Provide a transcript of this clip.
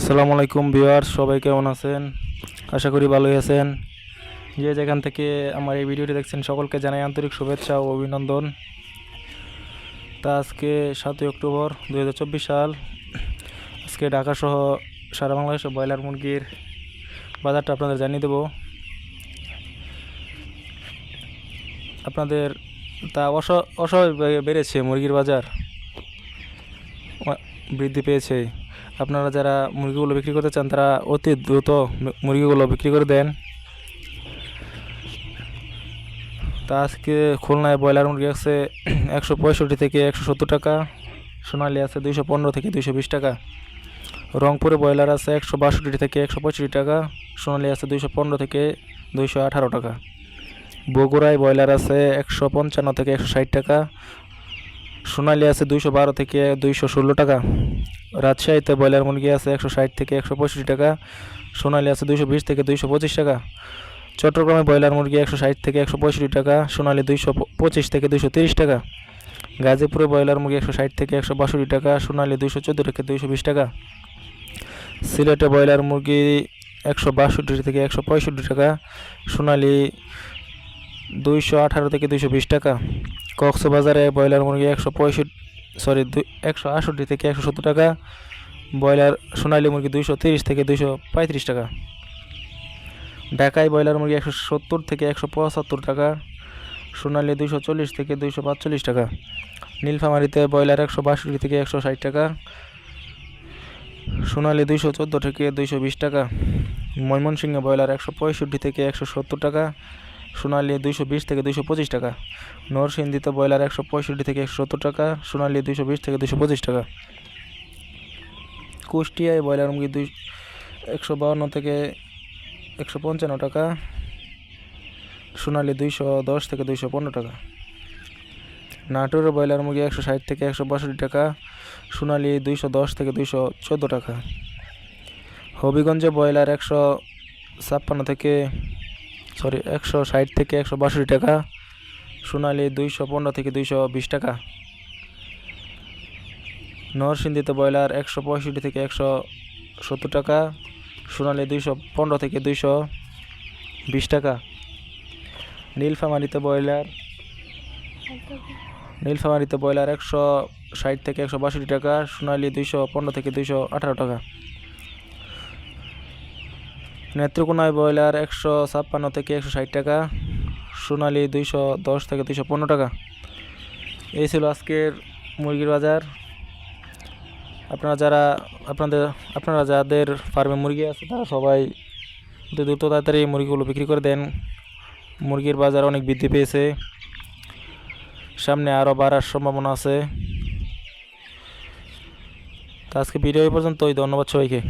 আসসালামু আলাইকুম ভিউয়ার্স, সবাই কেমন আছেন? আশা করি ভালোই আছেন। যে যেখান থেকে আমার এই ভিডিওটি দেখছেন সকলকে জানাই আন্তরিক শুভেচ্ছা ও অভিনন্দন। তা আজকে 7 অক্টোবর 2024 সাল। আজকে ঢাকা সহ সারা বাংলাদেশে ব্রয়লার মুরগির বাজারটা আপনাদের জানিয়ে দেব। আপনাদের তা অস্বাভাবিক বেড়েছে মুরগির বাজার, বৃদ্ধি পেয়েছে। আপনারা যারা মুরগিগুলো বিক্রি করতে চান তারা অতি দ্রুত মুরগিগুলো বিক্রি করে দেন। তা আজকে খুলনায় ব্রয়লার মুরগি আছে 165 থেকে 170 টাকা, সোনালী আছে 215 থেকে 220 টাকা। রংপুরে ব্রয়লার আছে 162 থেকে 165 টাকা, সোনালী আছে 215 থেকে 218 টাকা। বগুড়ায় ব্রয়লার আছে 155 থেকে 160 টাকা, সোনালী আছে 212 থেকে 216 টাকা। রাজশাহীতে ব্রয়লার মুরগি আছে 160 থেকে 165 টাকা, সোনালী আছে 220 থেকে 225 টাকা। চট্টগ্রামে ব্রয়লার মুরগি 160 থেকে 165 টাকা, সোনালী 225 থেকে 230 টাকা। গাজীপুরে ব্রয়লার মুরগি 160 থেকে 162 টাকা, সোনালী 214 থেকে 220 টাকা। সিলেটে ব্রয়লার মুরগি 162 থেকে 165 টাকা, সোনালী 218 থেকে 220 টাকা। কক্সবাজারে ব্রয়লার মুরগি 168 থেকে 170 টাকা, ব্রয়লার সোনালী মুরগি 230 থেকে 235 টাকা। ঢাকায় ব্রয়লার মুরগি 170 থেকে 175 টাকা, সোনালী 240 থেকে 245 টাকা। নীলফামারীতে ব্রয়লার 162 থেকে 160 টাকা, সোনালী 214 থেকে 220 টাকা। ময়মনসিংহে ব্রয়লার 165 থেকে 170 টাকা, সোনালী 220 থেকে 225 টাকা। নরসিংদীতে ব্রয়লার 165 থেকে 170 টাকা, সোনালী 220 থেকে 225 টাকা। কুষ্টিয়ায় ব্রয়লার মুরগি 152 থেকে 155 টাকা, সোনালী 210 থেকে 215 টাকা। নাটোরে ব্রয়লার মুরগি 160 থেকে 162 টাকা, সোনালী 210 থেকে 214 টাকা। হবিগঞ্জে ব্রয়লার 160 থেকে 162 টাকা, সোনালী 215 থেকে 220 টাকা। নরসিংদীতে ব্রয়লার 165 থেকে 170 টাকা, সোনালী 215 থেকে 220 টাকা। নীলফামারীতে ব্রয়লার 160 থেকে 162 টাকা, সোনালী 215 থেকে 218 টাকা। নেত্রকোনায় ব্রয়লার 156 থেকে 160 টাকা, সোনালী 210 থেকে 215 টাকা। এই ছিল আজকের মুরগির বাজার। আপনারা যাদের ফার্মে মুরগি আছে তারা সবাই দ্রুত তাড়াতাড়ি মুরগিগুলো বিক্রি করে দেন। মুরগির বাজার অনেক বৃদ্ধি পেয়েছে, সামনে আরও বাড়ার সম্ভাবনা আছে। তো আজকে ভিডিও এই পর্যন্তই। ধন্যবাদ সবাইকে।